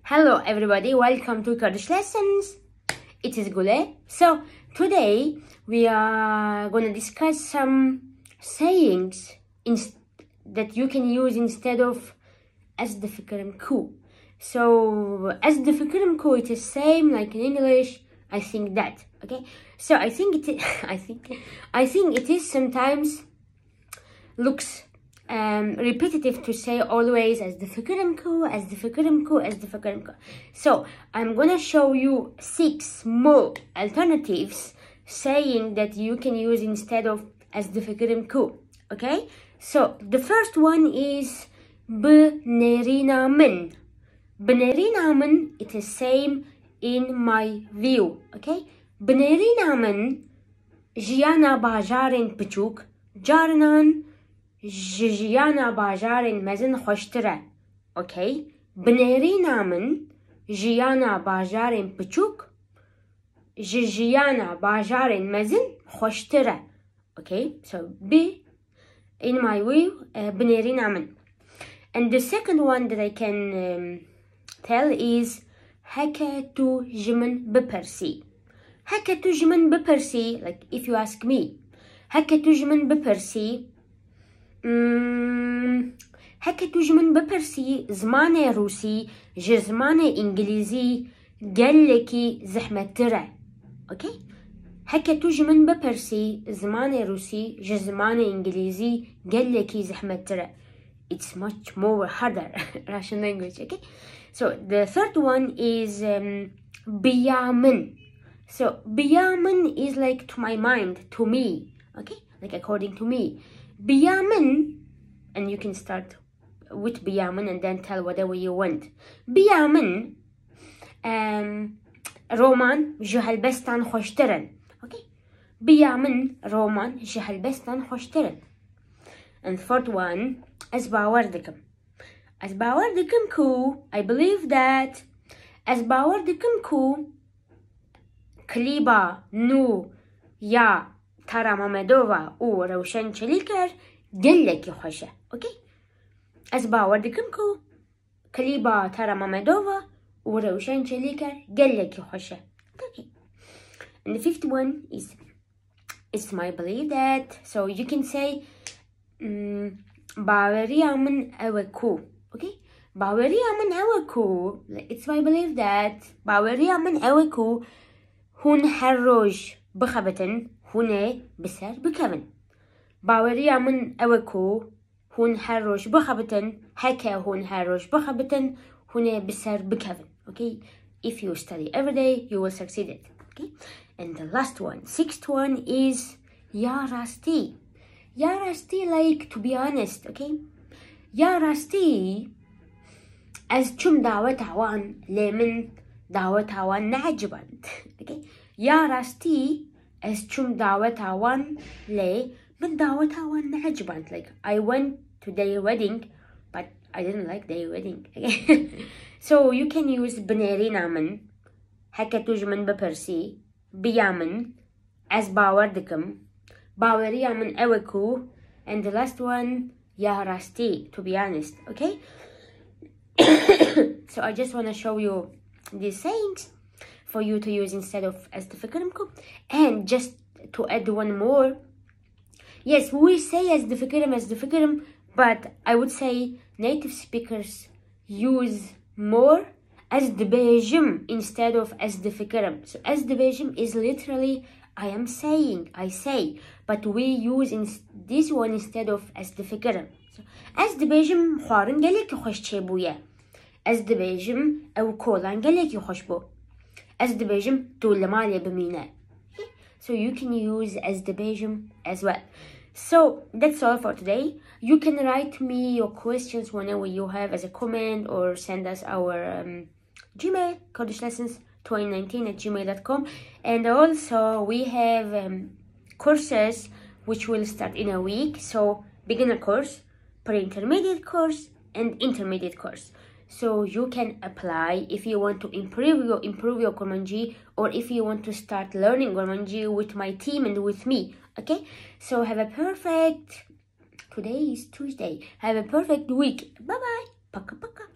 Hello everybody, welcome to Kurdish lessons. It is Gule. So today we are going to discuss some sayings that you can use instead of as DIFIKIRIM ku. So as DIFIKIRIM ku, it is same like in English. I think that. Okay. So I think it is sometimes looks repetitive to say always as DIFIKIRIM ku, as DIFIKIRIM ku, as DIFIKIRIM ku. So I'm gonna show you 6 more alternatives saying that you can use instead of as DIFIKIRIM ku. Okay, so the first one is بنرينا من. بنرينا من, it is same in my view. Okay, بنرينا من جيانا باجارن بچوك جارنان جيانا باجارن مزن خوشتره. Okay, بنرينا من جيانا باجارن بچوك جيانا باجارن مزن خوشتره. Okay, so B in my view بنرينا من. And the second one that I can tell is Heke to جمن بپرسی. Heke to جمن بپرسی, like if you ask me, Heke to جمن بپرسی, Heke to جمن بپرسی زمان روسی زمان انگلیزی گلکی زحمت تره. Okay, Heke to جمن بپرسی زمان روسی زمان انگلیزی گلکی زحمت تره. It's much more harder Russian language. Okay, so the third one is Biya min. So Biya min is like to my mind, to me. Okay, like according to me. Biya min, and you can start with Biya min and then tell whatever you want. Biya min roman جهلبستان خوشترن. Okay, Biya min roman جهلبستان خوشترن. And fourth one, as bawer dikim. As bawer dikim ku, I believe that as bawer dikim ku kliba nu ya tara mamedova u روشن چلیکر گلکی خوشه. Okay, as bawer dikim ku kliba tara mamedova u روشن چلیکر گلکی خوشه. Okay, and the fifth one is it's my belief that, so you can say باوریا من اوکو. Okay, باوریا من اوکو, it's my belief that باوریا من اوکو هون هر روز بخبتن هونه بسر بکون. باوریا من اوکو هون هر روز بخبتن هکه هون هر روز بخبتن هونه بسر بکون. Okay, if you study every day you will succeed it. Okay, and the last one, sixth one is ya rasti. Ya rasti, like to be honest. Okay, ya rasti as chum dawat awan lemon dawat awan na'jibant. Okay, ya rasti as chum dawat awan le من dawat awan na'jibant. Like I went to their wedding but I didn't like their wedding. Okay, so you can use بنرينا من Heke to جمن بپرسی بیا من as bawer dikim باوریا من اوکو, and the last one ya rasti, to be honest. Okay, so I just want to show you these sayings for you to use instead of as DIFIKIRIM ku. And just to add one more, yes, we say as DIFIKIRIM, but I would say native speakers use more as DIBIKIRIM instead of as DIFIKIRIM. So as DIBIKIRIM is literally I am saying, I say, but we use this one instead of as DIFIKIRIM. So as DIBIKIRIM خوارن گلکی خوش چه بویه. as DIBIKIRIM او کولان گلکی خوش بو. as DIBIKIRIM طول مالی بمینه. So you can use as DIBIKIRIM as well. So that's all for today. You can write me your questions whenever you have as a comment or send us our Gmail, KurdishLessons2019@gmail.com. And also we have courses which will start in a week. So beginner course, pre-intermediate course, and intermediate course. So you can apply if you want to improve your Kurmanji, or if you want to start learning Kurmanji with my team and with me. Okay, so have a perfect, today is Tuesday, have a perfect week. Bye bye. Paka paka.